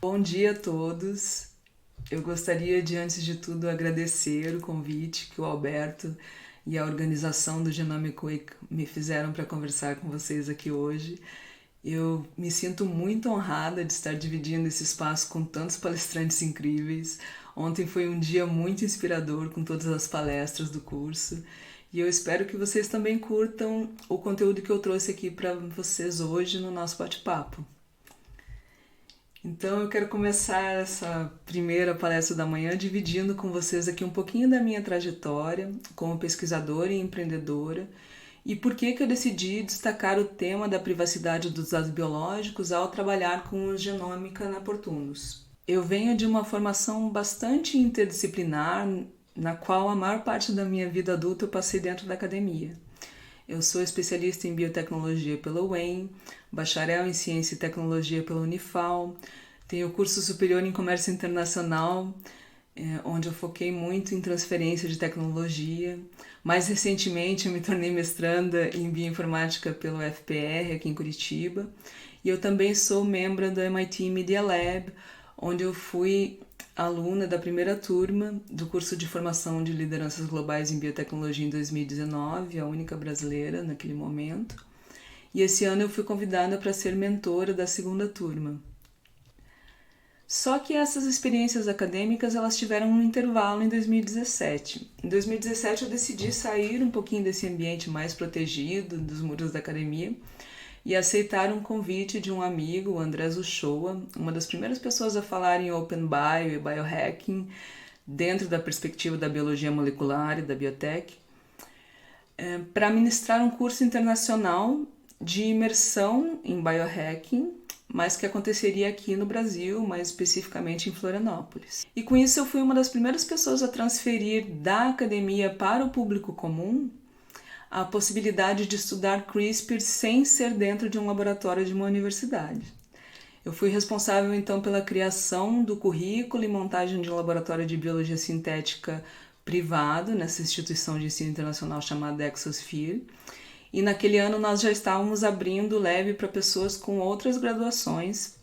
Bom dia a todos. Eu gostaria de, antes de tudo, agradecer o convite que o Alberto e a organização do Genomic Week me fizeram para conversar com vocês aqui hoje. Eu me sinto muito honrada de estar dividindo esse espaço com tantos palestrantes incríveis. Ontem foi um dia muito inspirador com todas as palestras do curso e eu espero que vocês também curtam o conteúdo que eu trouxe aqui para vocês hoje no nosso bate-papo. Então eu quero começar essa primeira palestra da manhã dividindo com vocês aqui um pouquinho da minha trajetória como pesquisadora e empreendedora e por que eu decidi destacar o tema da privacidade dos dados biológicos ao trabalhar com o Genômica na Portunus. Eu venho de uma formação bastante interdisciplinar, na qual a maior parte da minha vida adulta eu passei dentro da academia. Eu sou especialista em biotecnologia pela UEM, bacharel em ciência e tecnologia pela Unifal, tenho curso superior em comércio internacional, onde eu foquei muito em transferência de tecnologia. Mais recentemente eu me tornei mestranda em bioinformática pelo FPR aqui em Curitiba e eu também sou membro do MIT Media Lab, onde eu fui aluna da primeira turma do curso de formação de lideranças globais em biotecnologia em 2019, a única brasileira naquele momento. E esse ano eu fui convidada para ser mentora da segunda turma. Só que essas experiências acadêmicas elas tiveram um intervalo em 2017. Em 2017 eu decidi sair um pouquinho desse ambiente mais protegido dos muros da academia e aceitar um convite de um amigo, o André Uchoa, uma das primeiras pessoas a falar em Open Bio e Biohacking dentro da perspectiva da biologia molecular e da biotech, para ministrar um curso internacional de imersão em biohacking, mas que aconteceria aqui no Brasil, mais especificamente em Florianópolis. E com isso eu fui uma das primeiras pessoas a transferir da academia para o público comum a possibilidade de estudar CRISPR sem ser dentro de um laboratório de uma universidade. Eu fui responsável então pela criação do currículo e montagem de um laboratório de biologia sintética privado nessa instituição de ensino internacional chamada Exosphere. E naquele ano nós já estávamos abrindo o lab para pessoas com outras graduações,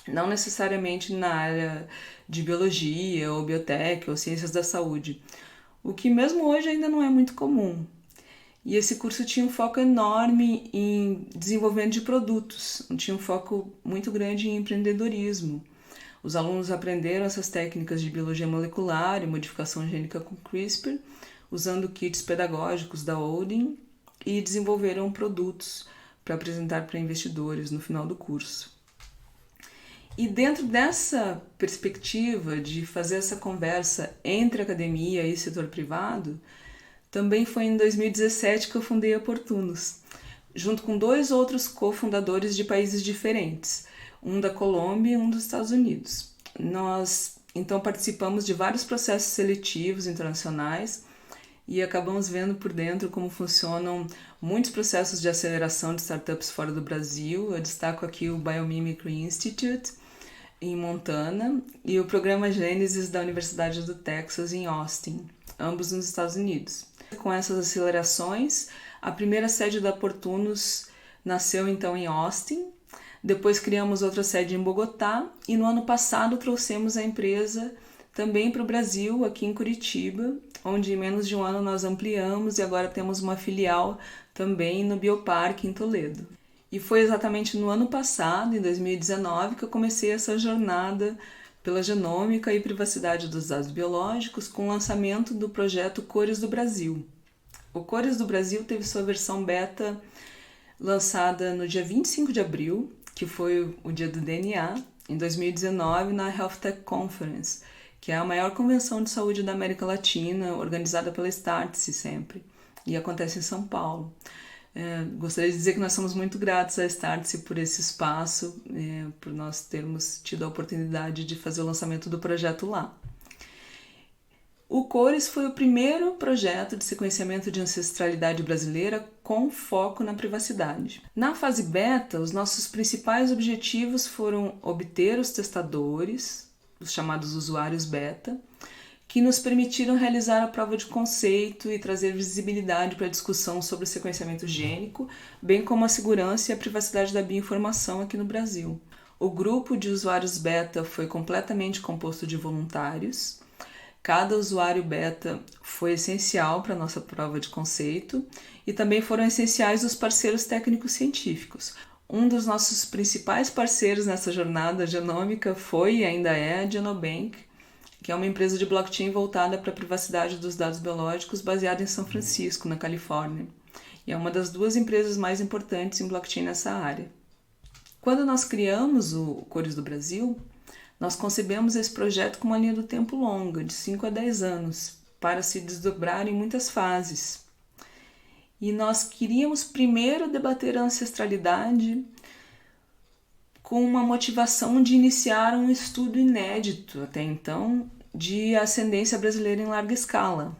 não necessariamente na área de biologia ou biotech ou ciências da saúde, o que mesmo hoje ainda não é muito comum. E esse curso tinha um foco enorme em desenvolvimento de produtos, tinha um foco muito grande em empreendedorismo. Os alunos aprenderam essas técnicas de biologia molecular e modificação gênica com CRISPR, usando kits pedagógicos da Odin, e desenvolveram produtos para apresentar para investidores no final do curso. E dentro dessa perspectiva de fazer essa conversa entre academia e setor privado, também foi em 2017 que eu fundei a Portunus, junto com 2 outros cofundadores de países diferentes, um da Colômbia e um dos Estados Unidos. Nós, então, participamos de vários processos seletivos internacionais e acabamos vendo por dentro como funcionam muitos processos de aceleração de startups fora do Brasil. Eu destaco aqui o Biomimicry Institute, em Montana, e o programa Gênesis da Universidade do Texas, em Austin, ambos nos Estados Unidos. Com essas acelerações, a primeira sede da Portunus nasceu então em Austin, depois criamos outra sede em Bogotá e no ano passado trouxemos a empresa também para o Brasil, aqui em Curitiba, onde em menos de um ano nós ampliamos e agora temos uma filial também no Bioparque em Toledo. E foi exatamente no ano passado, em 2019, que eu comecei essa jornada pela genômica e privacidade dos dados biológicos com o lançamento do projeto Cores do Brasil. O Cores do Brasil teve sua versão beta lançada no dia 25 de abril, que foi o dia do DNA, em 2019, na Health Tech Conference, que é a maior convenção de saúde da América Latina, organizada pela Startse sempre, e acontece em São Paulo. Gostaria de dizer que nós somos muito gratos à Startse por esse espaço, por nós termos tido a oportunidade de fazer o lançamento do projeto lá. O Cores foi o primeiro projeto de sequenciamento de ancestralidade brasileira com foco na privacidade. Na fase beta, os nossos principais objetivos foram obter os testadores, os chamados usuários beta, que nos permitiram realizar a prova de conceito e trazer visibilidade para a discussão sobre o sequenciamento gênico, bem como a segurança e a privacidade da bioinformação aqui no Brasil. O grupo de usuários beta foi completamente composto de voluntários. Cada usuário beta foi essencial para a nossa prova de conceito e também foram essenciais os parceiros técnicos científicos. Um dos nossos principais parceiros nessa jornada genômica foi e ainda é a Genobank, que é uma empresa de blockchain voltada para a privacidade dos dados biológicos baseada em São Francisco, na Califórnia. E é uma das 2 empresas mais importantes em blockchain nessa área. Quando nós criamos o Cores do Brasil, nós concebemos esse projeto com uma linha do tempo longa, de 5 a 10 anos, para se desdobrar em muitas fases. E nós queríamos primeiro debater a ancestralidade com uma motivação de iniciar um estudo inédito até então de ascendência brasileira em larga escala,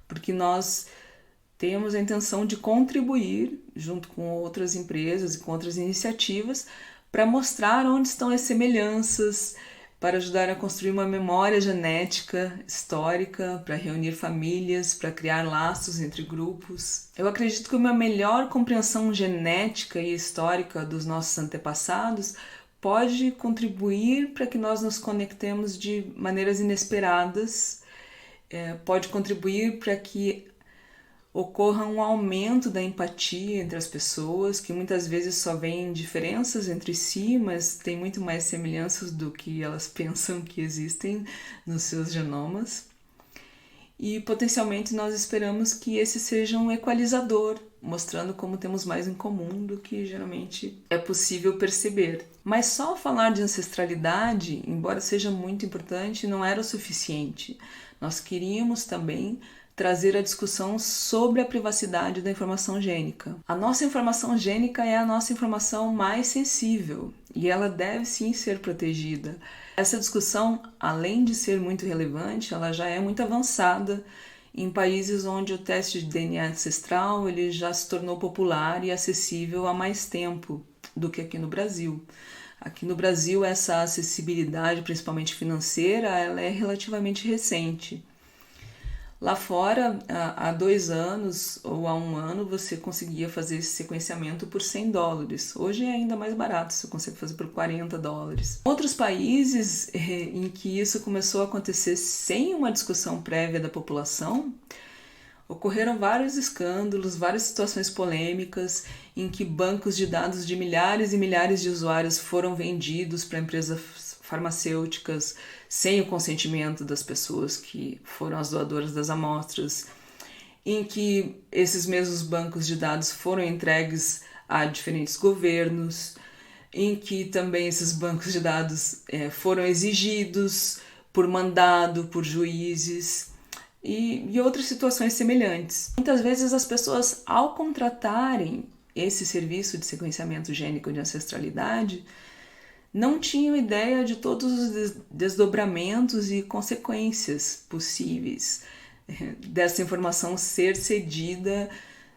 porque nós temos a intenção de contribuir, junto com outras empresas e com outras iniciativas, para mostrar onde estão as semelhanças, para ajudar a construir uma memória genética histórica, para reunir famílias, para criar laços entre grupos. Eu acredito que uma melhor compreensão genética e histórica dos nossos antepassados pode contribuir para que nós nos conectemos de maneiras inesperadas, pode contribuir para que ocorra um aumento da empatia entre as pessoas, que muitas vezes só veem diferenças entre si, mas tem muito mais semelhanças do que elas pensam que existem nos seus genomas. E potencialmente nós esperamos que esse seja um equalizador, mostrando como temos mais em comum do que geralmente é possível perceber. Mas só falar de ancestralidade, embora seja muito importante, não era o suficiente. Nós queríamos também trazer a discussão sobre a privacidade da informação gênica. A nossa informação gênica é a nossa informação mais sensível e ela deve sim ser protegida. Essa discussão, além de ser muito relevante, ela já é muito avançada em países onde o teste de DNA ancestral ele já se tornou popular e acessível há mais tempo do que aqui no Brasil. Aqui no Brasil, essa acessibilidade, principalmente financeira, ela é relativamente recente. Lá fora, há 2 anos ou há 1 ano, você conseguia fazer esse sequenciamento por $100. Hoje é ainda mais barato, você consegue fazer por $40. Outros países em que isso começou a acontecer sem uma discussão prévia da população, ocorreram vários escândalos, várias situações polêmicas em que bancos de dados de milhares e milhares de usuários foram vendidos para empresas farmacêuticas sem o consentimento das pessoas que foram as doadoras das amostras, em que esses mesmos bancos de dados foram entregues a diferentes governos, em que também esses bancos de dados foram exigidos por mandado, por juízes e outras situações semelhantes. Muitas vezes as pessoas, ao contratarem esse serviço de sequenciamento gênico de ancestralidade, não tinham ideia de todos os desdobramentos e consequências possíveis dessa informação ser cedida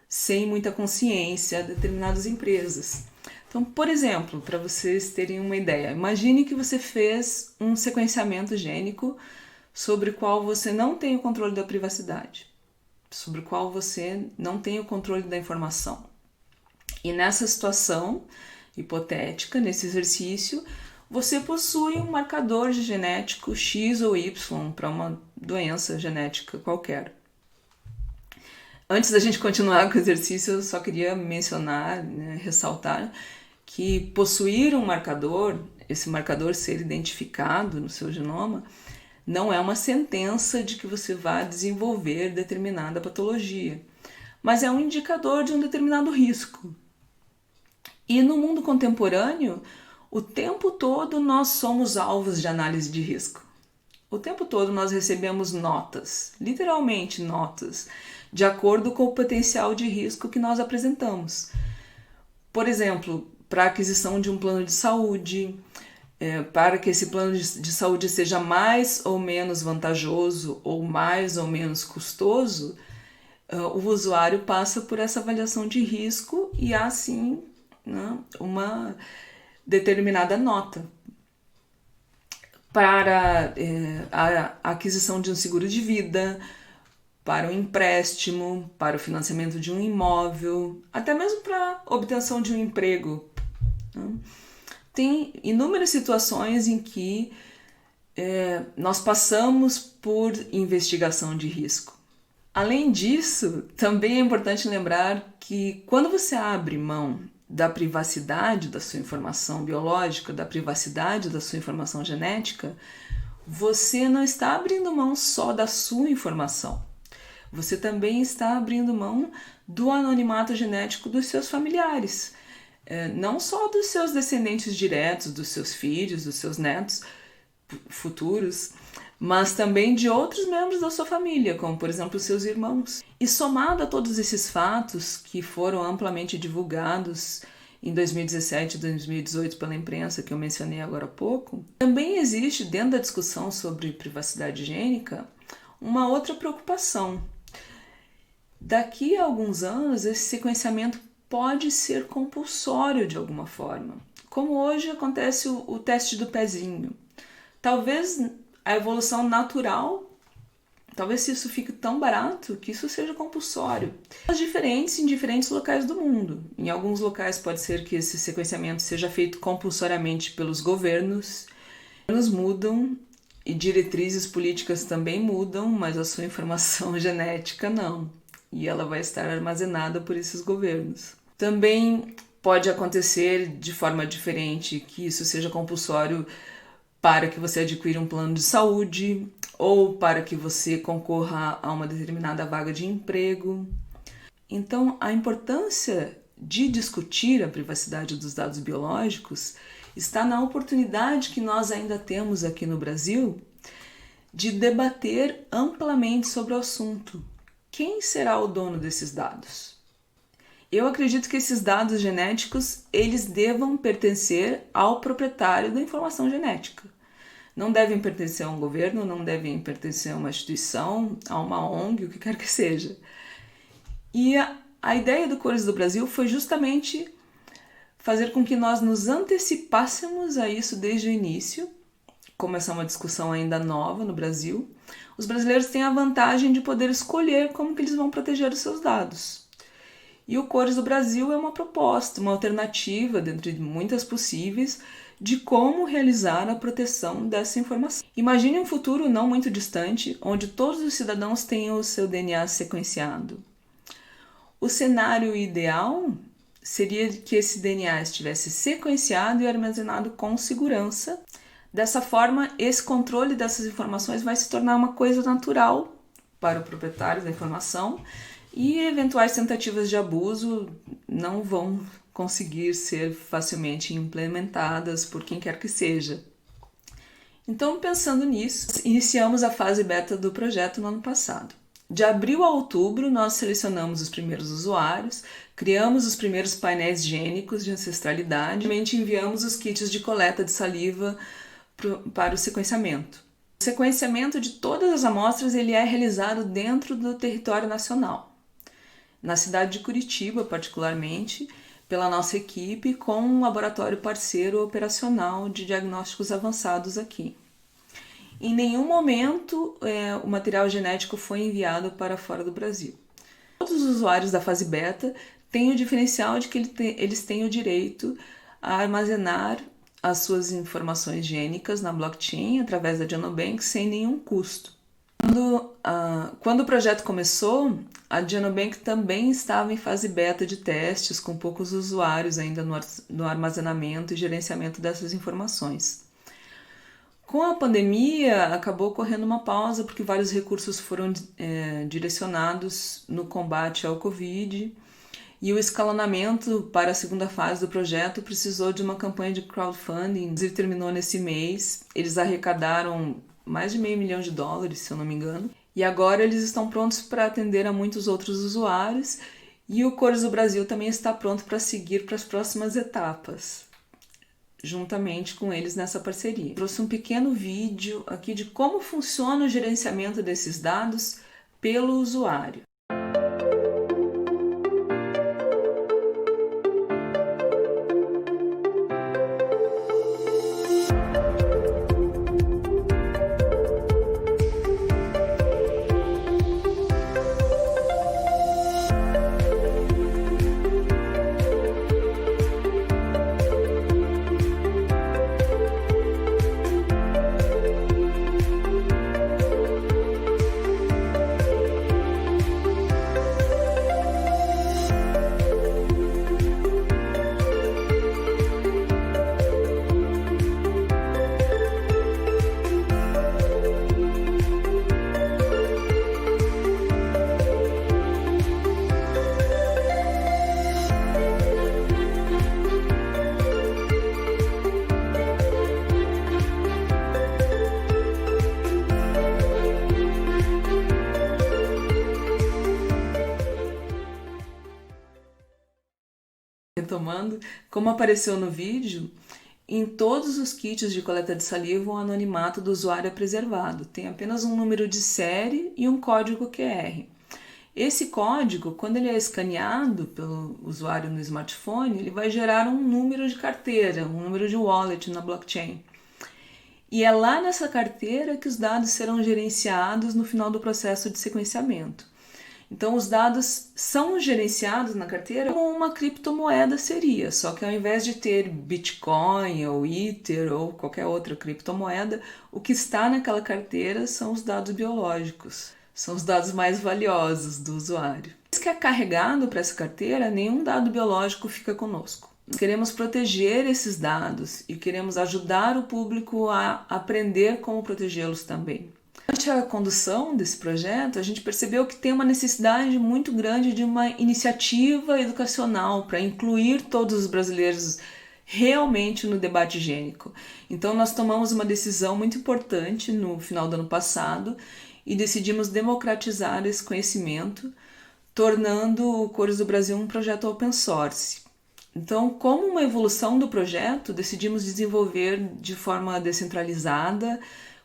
sem muita consciência a determinadas empresas. Então, por exemplo, para vocês terem uma ideia, imagine que você fez um sequenciamento gênico sobre o qual você não tem o controle da privacidade, sobre o qual você não tem o controle da informação. E nessa situação hipotética, nesse exercício, você possui um marcador genético X ou Y para uma doença genética qualquer. Antes da gente continuar com o exercício, eu só queria mencionar, ressaltar que possuir um marcador, esse marcador ser identificado no seu genoma, não é uma sentença de que você vá desenvolver determinada patologia, mas é um indicador de um determinado risco. E no mundo contemporâneo, o tempo todo nós somos alvos de análise de risco. O tempo todo nós recebemos notas, literalmente notas, de acordo com o potencial de risco que nós apresentamos. Por exemplo, para a aquisição de um plano de saúde, para que esse plano de saúde seja mais ou menos vantajoso ou mais ou menos custoso, o usuário passa por essa avaliação de risco e há sim uma determinada nota. Para a aquisição de um seguro de vida, para um empréstimo, para o financiamento de um imóvel, até mesmo para a obtenção de um emprego. Tem inúmeras situações em que nós passamos por investigação de risco. Além disso, também é importante lembrar que quando você abre mão da privacidade da sua informação biológica, da privacidade da sua informação genética, você não está abrindo mão só da sua informação. Você também está abrindo mão do anonimato genético dos seus familiares. Não só dos seus descendentes diretos, dos seus filhos, dos seus netos futuros, mas também de outros membros da sua família, como por exemplo os seus irmãos. E somado a todos esses fatos que foram amplamente divulgados em 2017 e 2018 pela imprensa, que eu mencionei agora há pouco, também existe dentro da discussão sobre privacidade gênica uma outra preocupação. Daqui a alguns anos, esse sequenciamento pode ser compulsório de alguma forma, como hoje acontece o teste do pezinho. Talvez a evolução natural, talvez se isso fique tão barato que isso seja compulsório. Diferentes em diferentes locais do mundo. Em alguns locais pode ser que esse sequenciamento seja feito compulsoriamente pelos governos. Governos mudam e diretrizes políticas também mudam, mas a sua informação genética não. E ela vai estar armazenada por esses governos. Também pode acontecer de forma diferente que isso seja compulsório para que você adquira um plano de saúde ou para que você concorra a uma determinada vaga de emprego. Então, a importância de discutir a privacidade dos dados biológicos está na oportunidade que nós ainda temos aqui no Brasil de debater amplamente sobre o assunto. Quem será o dono desses dados? Eu acredito que esses dados genéticos, eles devam pertencer ao proprietário da informação genética. Não devem pertencer a um governo, não devem pertencer a uma instituição, a uma ONG, o que quer que seja. E a ideia do Cores do Brasil foi justamente fazer com que nós nos antecipássemos a isso desde o início. Como essa é uma discussão ainda nova no Brasil, os brasileiros têm a vantagem de poder escolher como que eles vão proteger os seus dados. E o Cores do Brasil é uma proposta, uma alternativa, dentre muitas possíveis, de como realizar a proteção dessa informação. Imagine um futuro não muito distante, onde todos os cidadãos tenham o seu DNA sequenciado. O cenário ideal seria que esse DNA estivesse sequenciado e armazenado com segurança. Dessa forma, esse controle dessas informações vai se tornar uma coisa natural para o proprietário da informação e eventuais tentativas de abuso não vão conseguir ser facilmente implementadas por quem quer que seja. Então, pensando nisso, iniciamos a fase beta do projeto no ano passado. De abril a outubro, nós selecionamos os primeiros usuários, criamos os primeiros painéis gênicos de ancestralidade e enviamos os kits de coleta de saliva para o sequenciamento. O sequenciamento de todas as amostras ele é realizado dentro do território nacional. Na cidade de Curitiba, particularmente, pela nossa equipe, com um laboratório parceiro operacional de diagnósticos avançados aqui. Em nenhum momento o material genético foi enviado para fora do Brasil. Todos os usuários da fase beta têm o diferencial de que eles têm o direito a armazenar as suas informações gênicas na blockchain através da Genobank sem nenhum custo. Quando o projeto começou, a Genobank também estava em fase beta de testes, com poucos usuários ainda no armazenamento e gerenciamento dessas informações. Com a pandemia, acabou ocorrendo uma pausa, porque vários recursos foram direcionados no combate ao Covid, e o escalonamento para a segunda fase do projeto precisou de uma campanha de crowdfunding, inclusive terminou nesse mês. Eles arrecadaram mais de $500 mil, se eu não me engano. E agora eles estão prontos para atender a muitos outros usuários e o Cores do Brasil também está pronto para seguir para as próximas etapas, juntamente com eles nessa parceria. Trouxe um pequeno vídeo aqui de como funciona o gerenciamento desses dados pelo usuário. tomando, como apareceu no vídeo, em todos os kits de coleta de saliva o anonimato do usuário é preservado. Tem apenas um número de série e um código QR. Esse código, quando ele é escaneado pelo usuário no smartphone, ele vai gerar um número de carteira, um número de wallet na blockchain. E é lá nessa carteira que os dados serão gerenciados no final do processo de sequenciamento. Então, os dados são gerenciados na carteira como uma criptomoeda seria, só que ao invés de ter Bitcoin ou Ether ou qualquer outra criptomoeda, o que está naquela carteira são os dados biológicos, são os dados mais valiosos do usuário. Se é carregado para essa carteira, nenhum dado biológico fica conosco. Queremos proteger esses dados e queremos ajudar o público a aprender como protegê-los também. Durante a condução desse projeto, a gente percebeu que tem uma necessidade muito grande de uma iniciativa educacional para incluir todos os brasileiros realmente no debate higiênico. Então, nós tomamos uma decisão muito importante no final do ano passado e decidimos democratizar esse conhecimento, tornando o Cores do Brasil um projeto open source. Então, como uma evolução do projeto, decidimos desenvolver de forma descentralizada,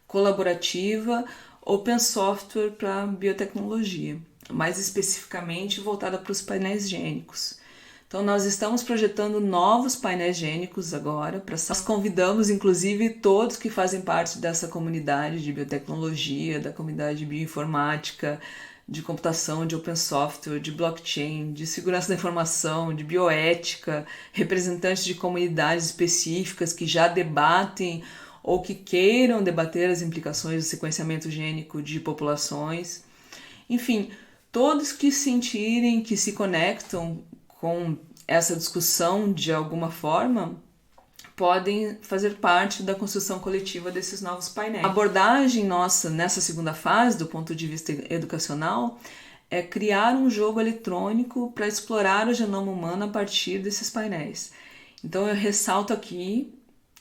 colaborativa, open software para biotecnologia, mais especificamente voltada para os painéis higiênicos. Então, nós estamos projetando novos painéis higiênicos agora. Nós convidamos, inclusive, todos que fazem parte dessa comunidade de biotecnologia, da comunidade de bioinformática, de computação, de open software, de blockchain, de segurança da informação, de bioética, representantes de comunidades específicas que já debatem ou que queiram debater as implicações do sequenciamento gênico de populações. Enfim, todos que sentirem que se conectam com essa discussão de alguma forma podem fazer parte da construção coletiva desses novos painéis. A abordagem nossa nessa segunda fase, do ponto de vista educacional, é criar um jogo eletrônico para explorar o genoma humano a partir desses painéis. Então eu ressalto aqui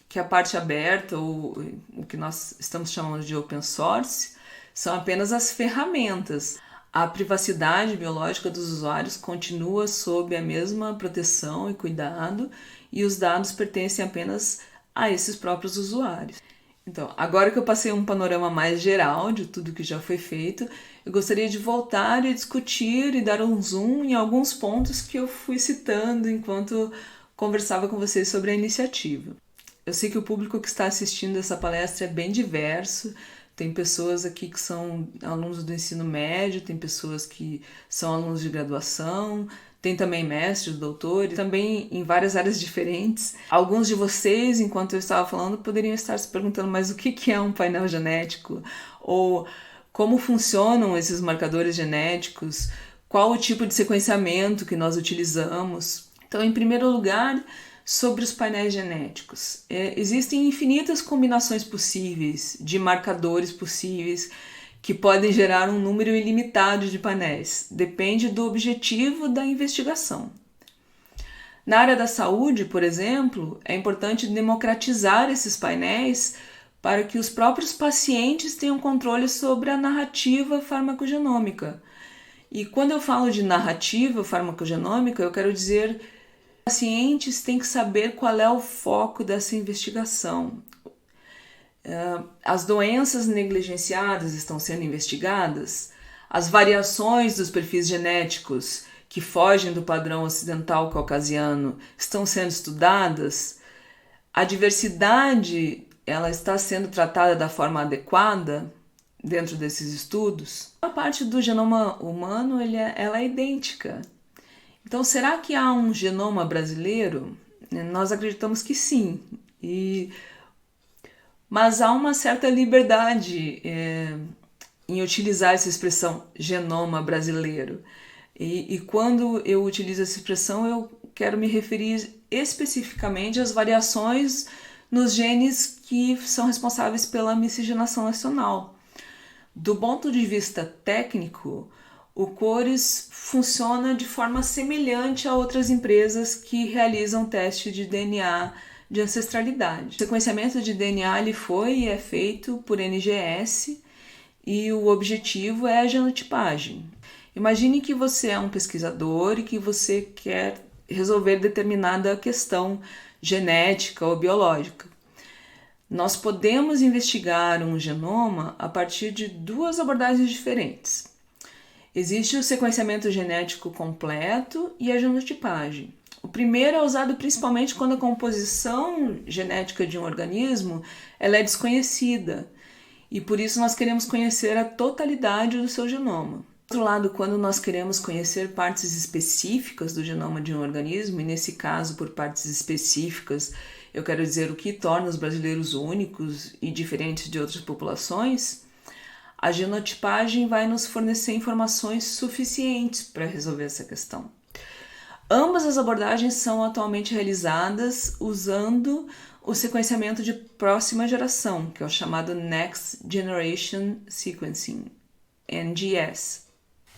que a parte aberta, ou o que nós estamos chamando de open source, são apenas as ferramentas. A privacidade biológica dos usuários continua sob a mesma proteção e cuidado, e os dados pertencem apenas a esses próprios usuários. Então, agora que eu passei um panorama mais geral de tudo que já foi feito, eu gostaria de voltar e discutir e dar um zoom em alguns pontos que eu fui citando enquanto conversava com vocês sobre a iniciativa. Eu sei que o público que está assistindo essa palestra é bem diverso. Tem pessoas aqui que são alunos do ensino médio, tem pessoas que são alunos de graduação, tem também mestres, doutores, também em várias áreas diferentes. Alguns de vocês, enquanto eu estava falando, poderiam estar se perguntando, mas o que é um painel genético? Ou como funcionam esses marcadores genéticos? Qual o tipo de sequenciamento que nós utilizamos? Então, em primeiro lugar, sobre os painéis genéticos. Existem infinitas combinações possíveis, de marcadores possíveis, que podem gerar um número ilimitado de painéis. Depende do objetivo da investigação. Na área da saúde, por exemplo, é importante democratizar esses painéis para que os próprios pacientes tenham controle sobre a narrativa farmacogenômica. E quando eu falo de narrativa farmacogenômica, eu quero dizer pacientes têm que saber qual é o foco dessa investigação. As doenças negligenciadas estão sendo investigadas, as variações dos perfis genéticos que fogem do padrão ocidental caucasiano estão sendo estudadas, a diversidade ela está sendo tratada da forma adequada dentro desses estudos. A parte do genoma humano ela é idêntica. Então, será que há um genoma brasileiro? Nós acreditamos que sim, mas há uma certa liberdade em utilizar essa expressão genoma brasileiro. E quando eu utilizo essa expressão, eu quero me referir especificamente às variações nos genes que são responsáveis pela miscigenação nacional. Do ponto de vista técnico, o Cores funciona de forma semelhante a outras empresas que realizam teste de DNA de ancestralidade. O sequenciamento de DNA ele foi e é feito por NGS e o objetivo é a genotipagem. Imagine que você é um pesquisador e que você quer resolver determinada questão genética ou biológica. Nós podemos investigar um genoma a partir de duas abordagens diferentes. Existe o sequenciamento genético completo e a genotipagem. O primeiro é usado principalmente quando a composição genética de um organismo ela é desconhecida e por isso nós queremos conhecer a totalidade do seu genoma. Por outro lado, quando nós queremos conhecer partes específicas do genoma de um organismo, e nesse caso, por partes específicas, eu quero dizer o que torna os brasileiros únicos e diferentes de outras populações, a genotipagem vai nos fornecer informações suficientes para resolver essa questão. Ambas as abordagens são atualmente realizadas usando o sequenciamento de próxima geração, que é o chamado Next Generation Sequencing, NGS.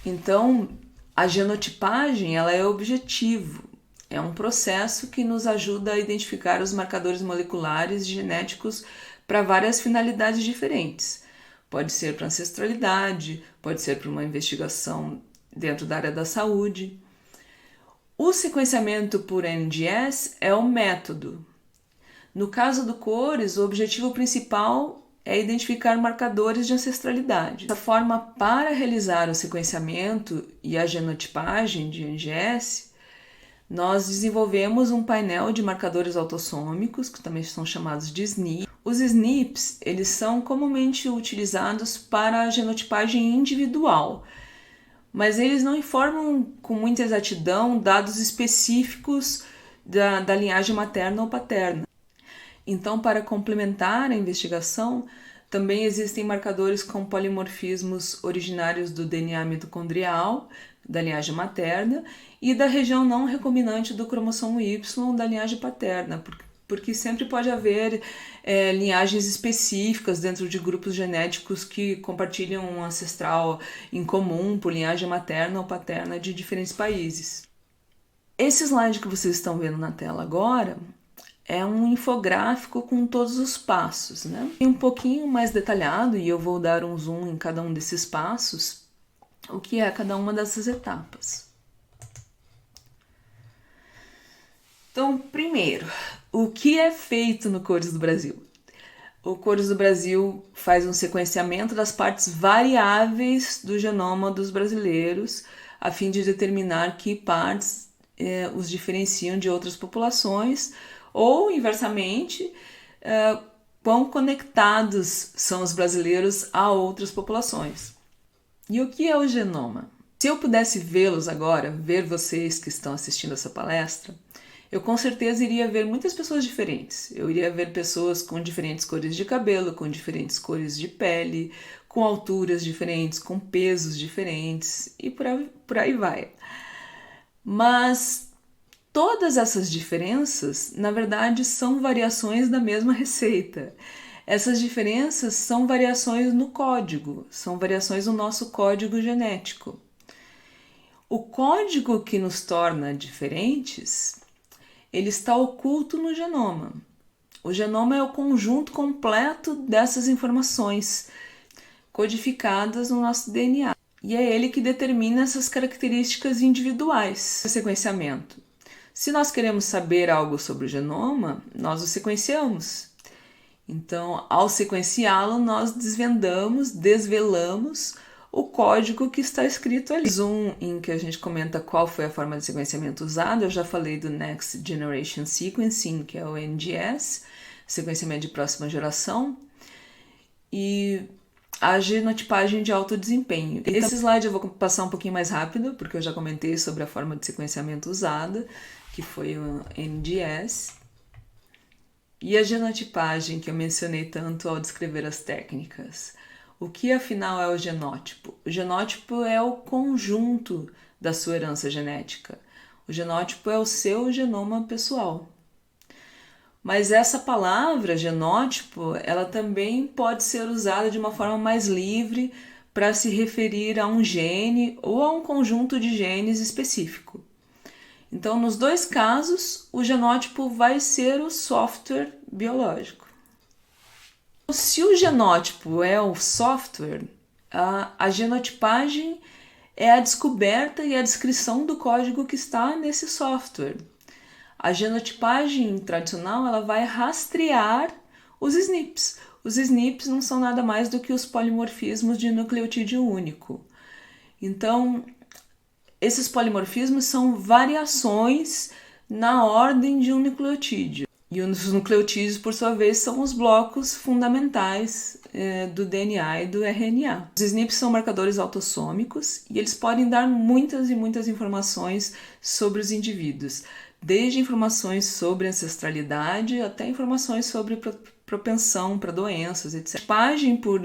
Então, a genotipagem ela é objetivo, é um processo que nos ajuda a identificar os marcadores moleculares e genéticos para várias finalidades diferentes. Pode ser para ancestralidade, pode ser para uma investigação dentro da área da saúde. O sequenciamento por NGS é o método. No caso do cores, o objetivo principal é identificar marcadores de ancestralidade. Dessa forma, para realizar o sequenciamento e a genotipagem de NGS, nós desenvolvemos um painel de marcadores autossômicos, que também são chamados de SNPs. Os SNPs, eles são comumente utilizados para a genotipagem individual, mas eles não informam com muita exatidão dados específicos da linhagem materna ou paterna. Então, para complementar a investigação, também existem marcadores com polimorfismos originários do DNA mitocondrial, da linhagem materna, e da região não recombinante do cromossomo Y da linhagem paterna, porque sempre pode haver linhagens específicas dentro de grupos genéticos que compartilham um ancestral em comum por linhagem materna ou paterna de diferentes países. Esse slide que vocês estão vendo na tela agora é um infográfico com todos os passos, né? E um pouquinho mais detalhado, e eu vou dar um zoom em cada um desses passos, o que é cada uma dessas etapas. Então, primeiro, o que é feito no Cores do Brasil? O Cores do Brasil faz um sequenciamento das partes variáveis do genoma dos brasileiros, a fim de determinar que partes os diferenciam de outras populações, ou, inversamente, quão conectados são os brasileiros a outras populações. E o que é o genoma? Se eu pudesse vê-los agora, ver vocês que estão assistindo essa palestra, eu com certeza iria ver muitas pessoas diferentes. Eu iria ver pessoas com diferentes cores de cabelo, com diferentes cores de pele, com alturas diferentes, com pesos diferentes e por aí vai. Mas todas essas diferenças, na verdade, são variações da mesma receita. Essas diferenças são variações no código, são variações no nosso código genético. O código que nos torna diferentes, ele está oculto no genoma. O genoma é o conjunto completo dessas informações codificadas no nosso DNA. E é ele que determina essas características individuais do sequenciamento. Se nós queremos saber algo sobre o genoma, nós o sequenciamos. Então, ao sequenciá-lo, nós desvelamos o código que está escrito ali. Zoom em que a gente comenta qual foi a forma de sequenciamento usada, eu já falei do Next Generation Sequencing, que é o NGS, sequenciamento de próxima geração, e a genotipagem de alto desempenho. Esse slide eu vou passar um pouquinho mais rápido, porque eu já comentei sobre a forma de sequenciamento usada, que foi o NGS, e a genotipagem que eu mencionei tanto ao descrever as técnicas. O que afinal é o genótipo? O genótipo é o conjunto da sua herança genética. O genótipo é o seu genoma pessoal. Mas essa palavra genótipo, ela também pode ser usada de uma forma mais livre para se referir a um gene ou a um conjunto de genes específico. Então, nos dois casos, o genótipo vai ser o software biológico. Se o genótipo é o software, a genotipagem é a descoberta e a descrição do código que está nesse software. A genotipagem tradicional ela vai rastrear os SNPs. Os SNPs não são nada mais do que os polimorfismos de nucleotídeo único. Então, esses polimorfismos são variações na ordem de um nucleotídeo. E os nucleotídeos, por sua vez, são os blocos fundamentais do DNA e do RNA. Os SNPs são marcadores autossômicos e eles podem dar muitas e muitas informações sobre os indivíduos, desde informações sobre ancestralidade até informações sobre propensão para doenças, etc. A genotipagem por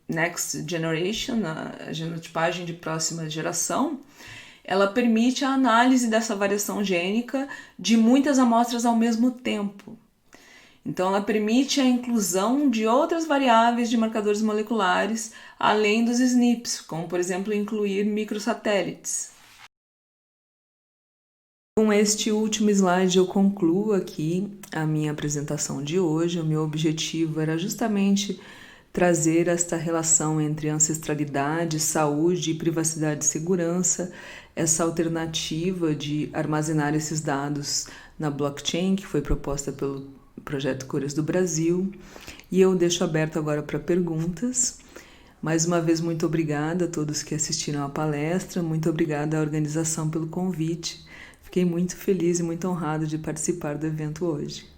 Next Generation, a genotipagem de próxima geração, ela permite a análise dessa variação gênica de muitas amostras ao mesmo tempo. Então, ela permite a inclusão de outras variáveis de marcadores moleculares, além dos SNPs, como, por exemplo, incluir microsatélites. Com este último slide, eu concluo aqui a minha apresentação de hoje. O meu objetivo era justamente trazer esta relação entre ancestralidade, saúde, privacidade e segurança, essa alternativa de armazenar esses dados na blockchain que foi proposta pelo Projeto Curas do Brasil. E eu deixo aberto agora para perguntas. Mais uma vez, muito obrigada a todos que assistiram à palestra, muito obrigada à organização pelo convite. Fiquei muito feliz e muito honrado de participar do evento hoje.